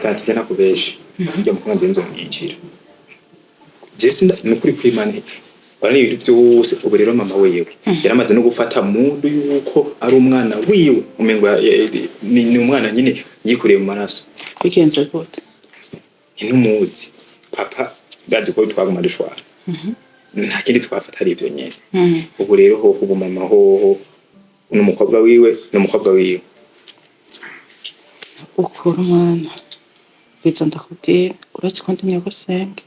kandi jana kubeshi njya mukanga nzenzo mwicira Jesse nukuri kwimane bari ibintu byose ubu rero mama wewe yaramaze no gufata mundu yuko ari umwana wiwe umengo ni umwana nyine yikuriye mu maraso bigenze gute inumuzi papa gaje ko twaguma dushwara nta kindi twafata ari ivyo nyene ubu rero ho ubu mama ho n'umukobwa wiwe ukura umwana biza ndakubwira uretse ko ndi nyogosenge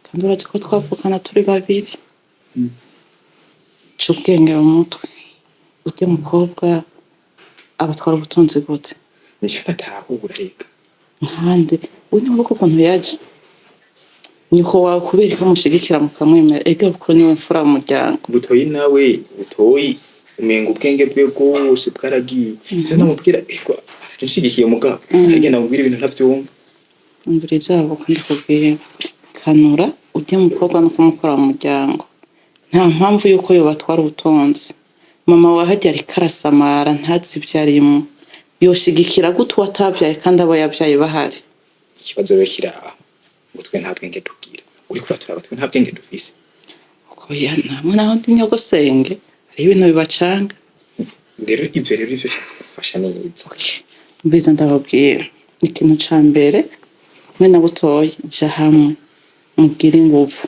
kandi uretse ko twavukana turi babiri c'ubwenge mu mutwe ujye mukobwa abatwara ubutunzi gute nicyo natahura reka nkande unyumva ko ukuntu yaje niko wawe kubera ko mushigikira mukamwemera ega kuko niwe mfura mu muryango butoyi nawe butoyi umenga ubwenge bwe bwose bwaragiye nze namubwira ego aranshigikiye mugabo agenda mubwira ibintu ntavyumva umvira izabo kandi kubwira kanura ujye mukobwa no kumukora mu muryango nta mpamvu yuko yobatwara ubutunzi mama wahajya ari karasamara ntazi ivyarimo yoshigikira gute watabyaye kandi abo yabyaye bahari ikibazo rero kiraho ngo twe nta bwenge tugira uri kuratara twe nta bwenge dufise uko namwe naho ndi nyogosenge ari ibintu bibacanga rero ivyo bifasha neza mbiza ndababwira ikintu ca mbere mwe na butoyi ja hamwe mugire ingufu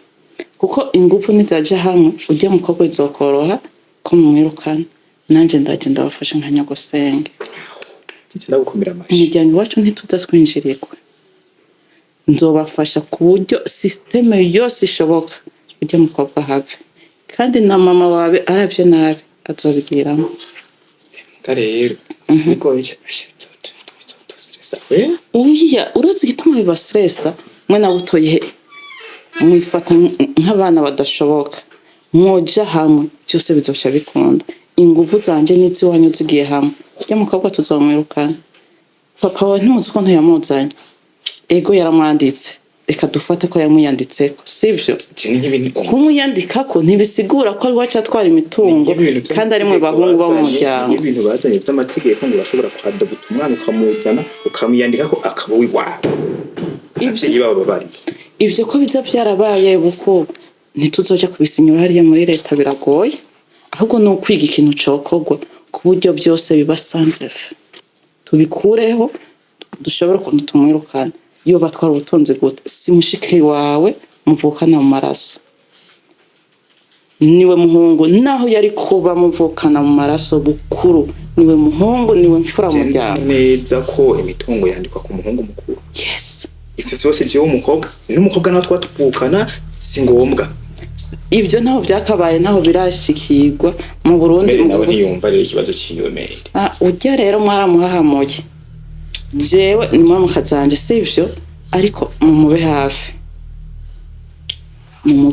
kuko ingufu nizaja hamwe ujye mukobwa izokoroha ko mumwirukana nanje ndaje ndabafasha nka nyogosenge titira gukomera amashi umuryango wacu ntituzatwinjirirwa nzobafasha ku buryo systeme yose ishoboka ujye mukobwa have kandi na mama wawe aravye nabi azobigiramo karero niko uya uretse igituma biba stressa mwe na butoye mwifata nk'abana badashoboka mwoja hamwe byose bizoca bikunda ingufu zanje n'izi wanyu zigiye hamwe ujye mukobwa tuzomwirukana papa wawe ntimuzi ko ntiyamuzanye ego yaramwanditse reka dufate ko yamuyanditseko sivyo kumuyandikako ntibisigura ko ari wacu atwara imitungo kandi ari mwe bahungu bo mu muryango ibintu bazanye by'amategeko ngo bashobora kwadabuta umwana ukamuzana ukamuyandikako akaba wiwawe ivyo ko biza vyarabaye buko ntituzoja kubisinyura hariya muri leta biragoye ahubwo ni ukwiga ikintu cokorwa ku buryo byose bibasanze tubikureho dushobora kuntu tumwirukana iyo batwara ubutunzi gute si mushike wawe muvukana mu maraso niwe muhungu naho yari kuba muvukana mu maraso bukuru niwe muhungu niwe mfura mu muryango neza ko imitungo yandikwa ku muhungu mukuru yes ivyo byose jewe umukobwa n'umukobwa naho twatuvukana si ngombwa ivyo naho byakabaye naho birashikirwa mu Burundi nawe ntiyumva rero ikibazo ciwe mere ujya rero mwaramuhahamuye jewe ni mama kazanje sivyo ariko mumube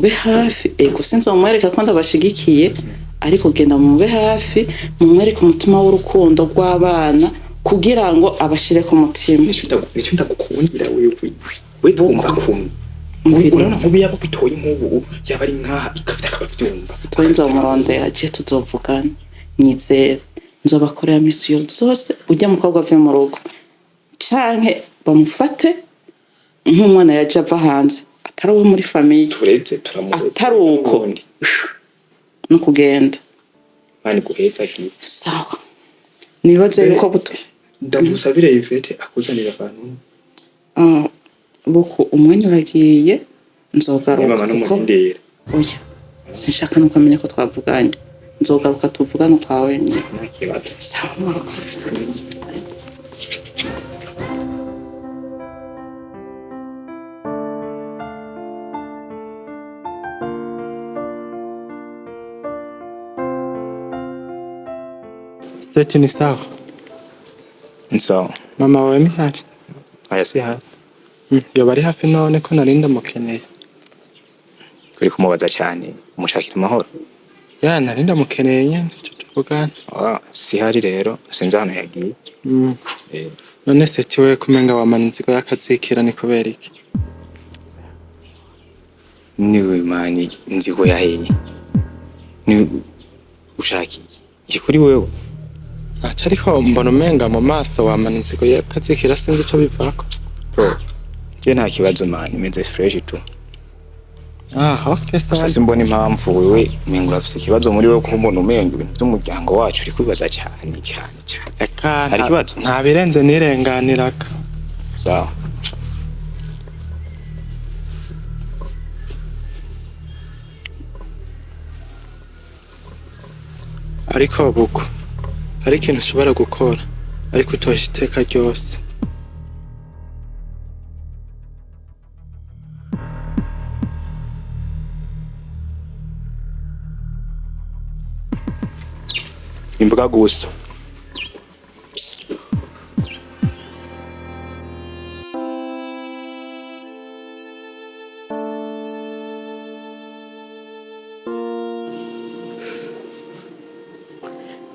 hafi ego sinzomwereka ko ndabashigikiye ariko genda mumube hafi mumwereke umutima w'urukundo rw'abana kugira ngo abashire ku mutima nicyo ndagukundira wewe twumva kumwe urana mubi yabo bitoye nk'ubu yaba ari nkaha ikavya akabavyumva nzomurondera je tuzovugana nyizera nzobakorera misiyo zose ujya mukobwa ave mu rugo canke bamufate nk'umwana yaje ava hanze atari uwo muri famille turetse turamuretse atari uko no kugenda mani guheza giye sawa nibaze yuko buto ndamusabire Yvette akuzanira abantu buko umwanya uragiye nzogaruka mama n'umundira oya sinshaka nuko amenya ko twavuganye nzogaruka tuvugana kwawe ntakibazo sawa murakoze Seti ni sawa? Sawa. Mama wawe ni hari? Aya si hari. Yoba ari hafi none ko narinda mukeneye. Kuri kumubaza cyane umushakira amahoro. Ya narinda mukeneye nyene cyo tuvugana. Si hari rero sinzi hano yagiye. None Seti we kumenga wamaniziko yakazikira ni kubera iki? Niwe mani nziko yaheye. Ni ushaki. Ikuri wewe. Ariko mbona umenga mu maso wamaniziko yakazikira sinzi ico bivako. Je nta kibazo man, imeze fresh tu. Okay Gusa sawa. simbona impamvu wewe umengo urafise ikibazo muri wewe ko mbona umengo ibintu by'umuryango wacu uri kwibaza cyane. Eka Hari ikibazo? nta birenze nirenganiraga. Sawa. Ariko buko hari ikintu ushobora gukora ariko utosha iteka ryose. Imbuga gusa.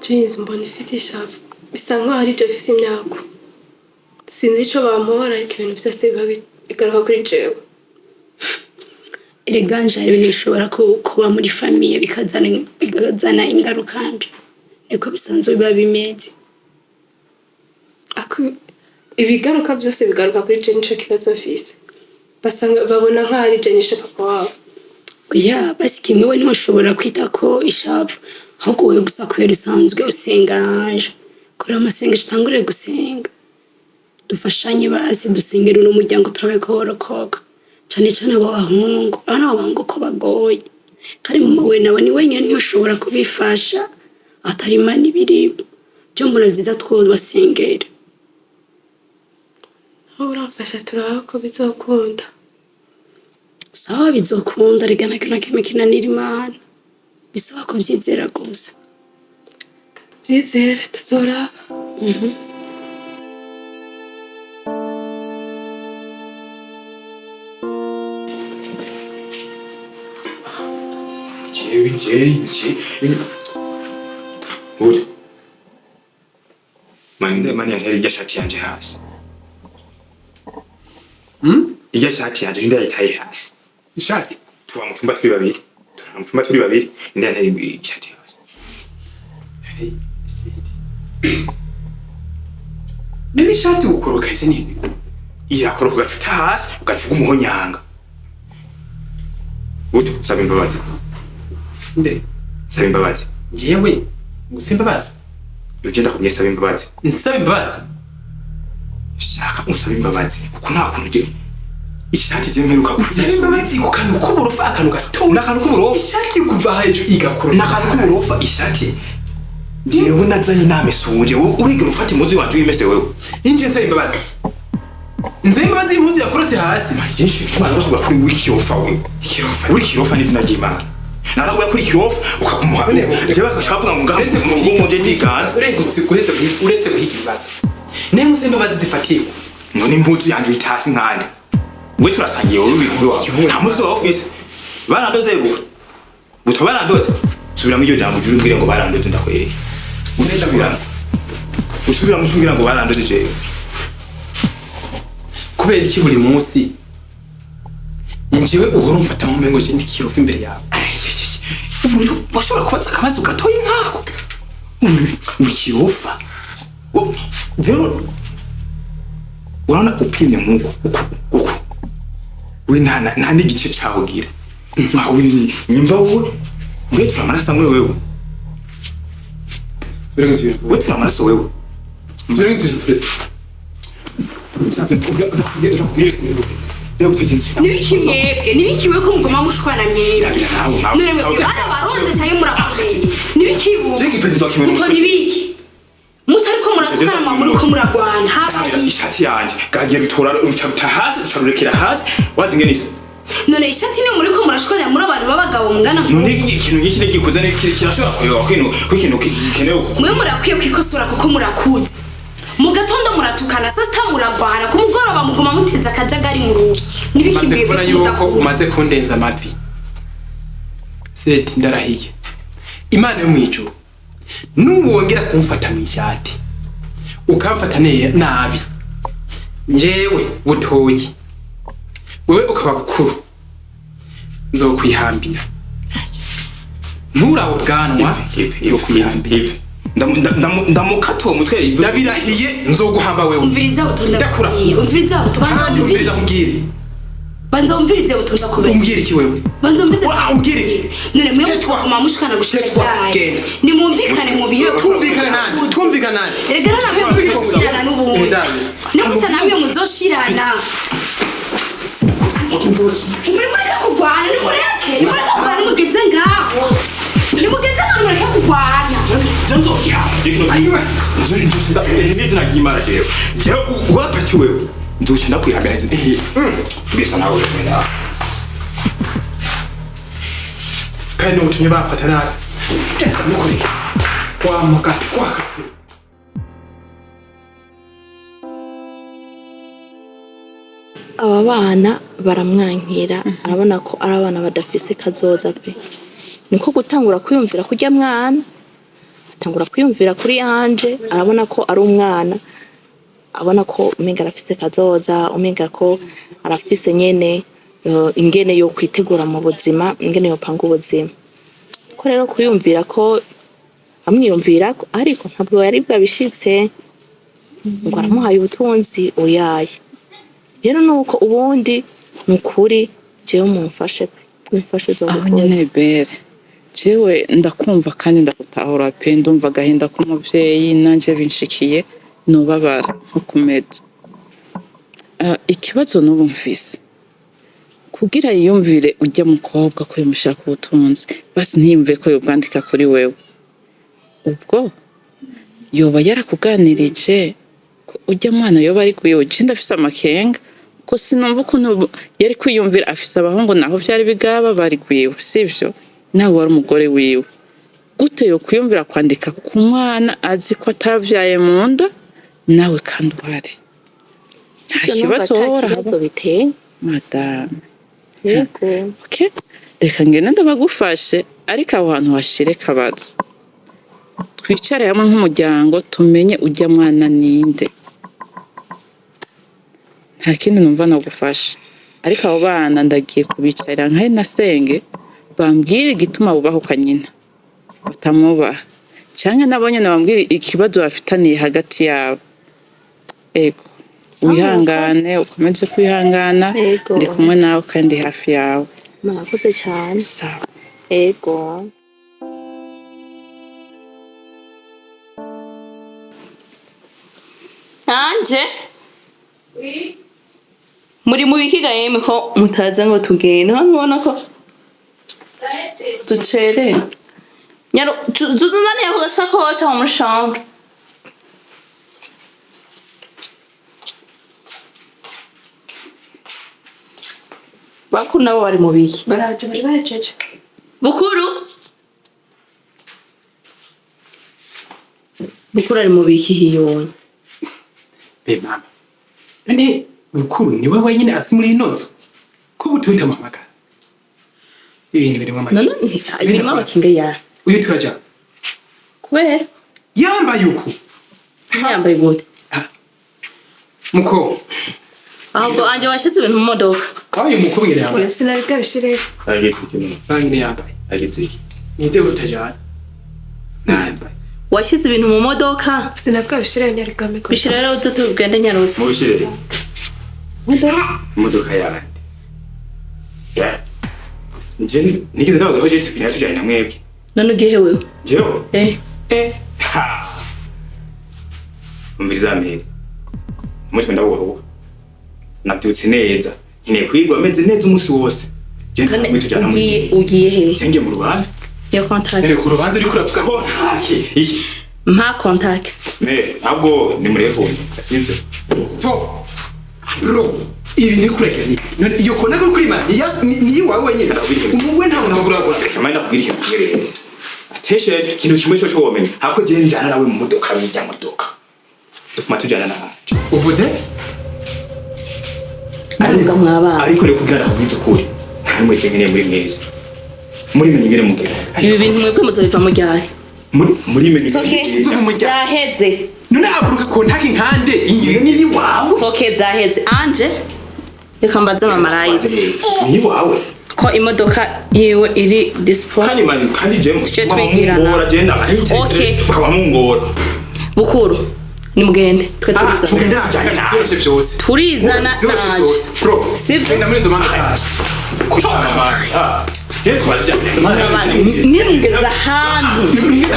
Jeans mbona ifite ishavu bisa nkaho ari je ifite imyaka sinzi ico bamuhora ariko ibintu byose biba bigaruka kuri jewe Eleganje hari ibintu bishobora kuba muri famille bikazana ingaruka mbi niko bisanzwe biba bimeze ako ibigaruka byose bigaruka kuri je nico kibazo mfise basanga babona nkaho ari je nishe papa wabo oya basi kimwe we ntushobora kwita ko ishavu ahubwo wowe gusa kubera usanzwe usenga anje kuri amasengesho utangure gusenga dufashanye basi dusengera uno muryango turabe ko worokoka cyane cyane abo bahungu abahungu ko bagoye kandi mama we nawe ni wenyine niyo ushobora kubifasha atari imana ibirimo byo mbona byiza twobasengera aho uramfasha turaho ko bizokunda sawa bizokunda rigana kino kimwe kinanira imana bisaba kubyizera gusa tubyizere tuzoraba Buri. Mani yari irya shati yanje hasi. Irya shati yanje nda yitaye hasi. Ishati Tuwa mu tumba turi babiri. Nda yari shati hasi. nini shati ukoroka ivyo nini Irakoroka ugacuta hasi ugacuga umuhonyanga. Buri saba imbabazi. nde Saba imbabazi. jewe ngusimba baza Ugenda kumye saba imbabazi. nsaba imbabazi Shaka usaba imbabazi. Kuko nta kuntu je. Ishati je mperuka nsaba imbabazi ukanu kuburufa akanu gato Nakanu kuburofa. ishati kuva hejuru igakora Nakanu kuburofa ishati. Jewe nazanye namesuje. Urigira ufata impuzu wanje uyimese wewe. inje nsaba imbabazi nsaba imbabazi impuzu yakorotse hasi Majinshi kimana no kuri wikiyofa wewe. Wikiyofa ni zina ry'Imana. Narakuya kuri kiyofa ukakumuha. Je bakavuga ngo ngaho mu je ndiganza. uretse guhiga ibibazo nemwe nsaba imbabazi zifatiye Ngo ni impuzu yanje itasi nkande. We turasangiye wowe bikuru wawe. Nta muzi wa office. Barandoze ruko. Buto barandoze. Subira mu iryo jambo ujuru mbwire ngo barandoze ndakwereye. Usubira musumbira ngo barandoze je. kubera iki buri munsi injewe uhora umfata mu mengo je ndikirofa imbere yawe Umuntu washobora kubaza akabazo gatoyi nkako. Wikiyofa. Zero. Urana upimye nkuko. Uko. Winana nta n'igice cyabugira. Aho ni nyimba wowe. Mbe turamarasa mwe wewe. sibere ngo We turamaraso wewe. sibere ngo turese nibiki mwebwe nibiki we ko mugoma mushwana mwebwe none mwebwe bana baronze cyane murakomeye nibiki bu mutori biki mutari ko muratukana mwa muri ko muragwana habaye Ishati yanje gagiye bitora ucabuta hasi ucarurekera hasi wazingenise. none ishati ni muri ko murashwana muri abantu babagabo mungana None ikintu nk'iki negikuza kirashobora kuyoba kwino kikenewe mwe murakwiye kwikosora kuko murakuze mu gatondo muratukana sasa muragwana ku mugoroba mugoma muteza akajagari mu rugo nibiki maze kubona yuko mwebwe umaze kundenza amavi seti ndarahiye imana yo mwijuru nubu wongera kumfata mu ishati ukamfata nabi njewe butoyi wewe ukaba bukuru nzokwihambira nturaho bwanwa nzokwihambira ndamukata uwo mutwe ndabirahiye nzoguhamba wewe umviriza utonda ndakura umviriza utonda umviriza nkubwire banza umvirize utonda kubera umbwire iki wewe banza umvirize umbwire iki none mwe mutuma mushikana gushitwa ni mumvikane mu bihe twumvikana nani erega namwe muzoshirana n'ubundi nakuta namwe muzoshirana umureka kugwana nimureke mugeze ngaho nimugeze ngaho mureke kugwana n'izina ry'Imana jewe wapati wewe nzoca ndakwihagariza mbese nawe wemera kandi ubutumye bafata nabi nukuri wamuka wakatse aba bana baramwankira arabona ko ari abana badafise kazoza pe niko gutangura kwiyumvira kurya mwana atangura kwiyumvira kuri Anje arabona ko ari umwana abona ko umenga arafise kazoza umenga ko arafise nyene ingene yo kwitegura mu buzima ingene yo panga ubuzima ko rero kwiyumvira ko amwiyumvira ko ariko ntabwo yari bwabishitse ngo aramuhaye ubutunzi uyaye rero nuko ubundi mukuri jewe mumfashe zo nyene bere jewe ndakumva kandi ndakutahura pe ndumva gahinda k'umuvyeyi nanje binshikiye nubabara nkukumeza ikibazo n'ubu mfise kugira yiyumvire ujya mukobwa ko yamushaka ubutunzi basi ntiyumve ko yobwandika kuri wewe ubwo yoba yarakuganirije ko ujya mwana yoba ari kuyewe je ndafise amakenga ko sinumva ukuntu yari kwiyumvira afise abahungu naho vyari bigaba bari kuyewe sivyo nawe wari umugore wiwe gute yo kwiyumvira kwandika ku mwana azi ko atavyaye mu nda nawe kandi uhari nta kibazo kibazo biteye madame yego okay reka ngende ndabagufashe ariko aho hantu hashire kabaza twicare hamwe nk'umuryango tumenye ujya mwana ninde nta kindi numva no gufasha ariko abo bana ndagiye kubicarira nkahe nasenge bambwire igituma bubahuka nyina batamwubaha canke nabonye nabambwire ikibazo bafitaniye hagati yabo ego wihangane ukomeze kwihangana ndi kumwe nawe kandi hafi yawe murakoze cyane sawa ego Anje muri mu bikiga yeme ko mutaza ngo tugende hano ubona ko tucere nyaro tuzunane yako gasakocha mu chambre bakuru nabo bari mu biki baraje bari bahejeje bukuru ari mu biki hiyonye be mama none bukuru ni wewe wenyine azwi muri inozo ko butuita muhamagara ibintu birimo amajwi none birimo abakinga ya uyu turaja kubera yambaye uku yambaye gute muko ahubwo Anje washize ibintu mu modoka ayo muko bwira yambaye oya sinari bwabishire agiye kujyana bangine yambaye ageze nize utajana yambaye washize ibintu mu modoka sinari bwabishire nyari bwamiko bishira rero utugende nyarutse mu bishire imodoka yandi nje nigeze ndabaga hoje tukina tujyana na mwebwe none ugiye wewe jewe ha umviriza mbere umutwe ndawuhuka nabyutse neza nkeneye kwigwa ameze neza umunsi wose je ntamwe tujyana mu ugiye he cyangye mu rubanza yo contact ku rubanza uri kuravuga ko iki mpa contact ahubwo ni murehunye sivyo stop bro ibi ni kurekera none iyo kona kuri mana ni wawe wenyine umuwe ntabwo naguragura kamana nakubwira ikintu ateshe ikintu kimwe cyo womenya hako je njana nawe mu modoka bijya modoka dufuma tujyana na uvuze ariko mwaba ariko rero kugira nakubwira ukuri ntamwe cyengene muri mwiza muri menye ngere mugera ibi bintu mwebwe muzobiva mu ryari muri menye byaheze none aburuka kontaki nkande ni wawe byaheze Anje reka mbaze mama rayitse ni wawe ko imodoka yiwe iri dispo kandi mani kandi je Tuje twigirana. mungora je ndabahite Okay. bakaba mungora bukuru nimugende twe turizana tugende ajanye byose byose turizana byose naje byose bro Sivyo? genda muri izo manza kuyama je twajya nimugeza ahantu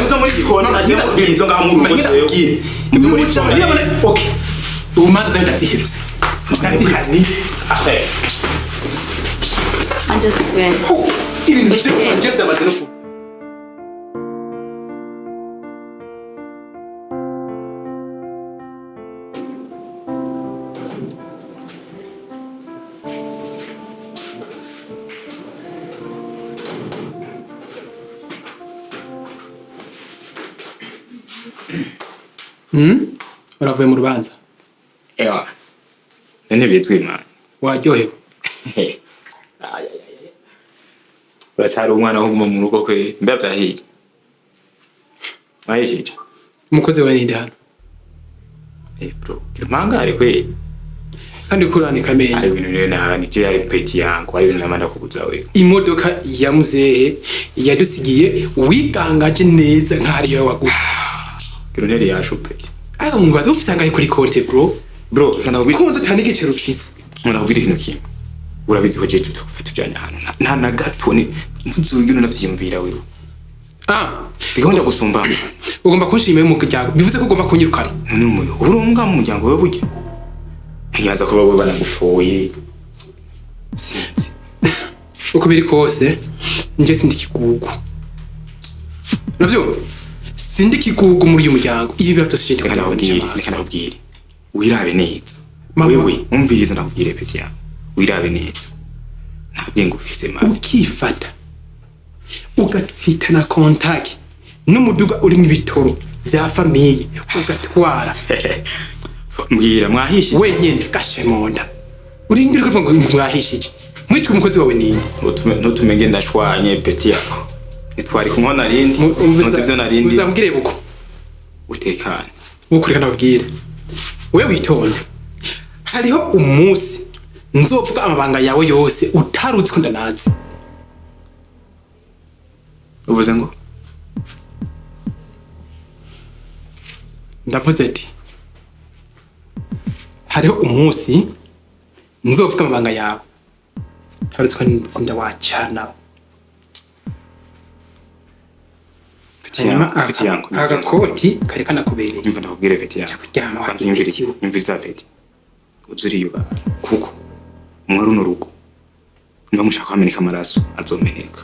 nzo muri tona nagiye kubwira inzo ngaha mu rugo jewe Nzo muri tona okay ubu manza zenda zihevye kazi ahe anje twende ibintu byose byamaze no ku uravuye mu rubanza ewa nene bizwi man waryohewe uracyari umwana wo mu rugo kwe mbavyahiye ayishije umukozi wawe ninde hano bro kirmanga kwe kandi kurani kamenya ari ibintu rero nahani je ari peti yangu ari ibintu namanda kubuza wewe imodoka ya muzehe yadusigiye wigangaje neza nk'ari yo waguze kironteri yasho peti ariko mubaza ufite angahe kuri konte bro kana kubwira kunze cyane igiciro ufise nkora kubwira ikintu kimwe urabizi ko je tutufata tujanye ahantu nta na gato ni ntuzugino navyiyumvira wewe bigomba gusumba ugomba kunshimira mu kujyago bivuze ko ugomba kunyirukana none umuyo urunga mu muryango wewe burya ntiyaza kuba wewe banagufoye sinzi uko biri kose nje sindi kigugu navyo sindi kigugu muri uyu muryango ibi byose sije kana kubwira wirabe neza Mama. wewe umviriza ndakubwire peti yawe wirabe neza ntabwo ngufise mama ukifata ugafita na kontaki n'umuduga uri mu bitoro vya famiye ugatwara mbwira mwahishije wenyene gashe monda urindira ko ngo mwahishije mwitwe umukozi wawe ninde ntutume ngenda shwanye peti yawe nitwari kumwe narindi ntuzivyo narindi uzambwire buko utekane ukureka nabwire wewe witonde hariho umunsi nzovuga amabanga yawe yose utaruzi ko ndanazi uvuze ngo ndavuze ati hariho umunsi nzovuga amabanga yawe utaruzi ko nzinda wacana peti yangu agakoti karekana kubereye imva ndakubwire peti yangu kuryama kwanza imviriza peti uzuriyuba kuko muri runo rugo niba mushaka kwameneka amaraso azomeneka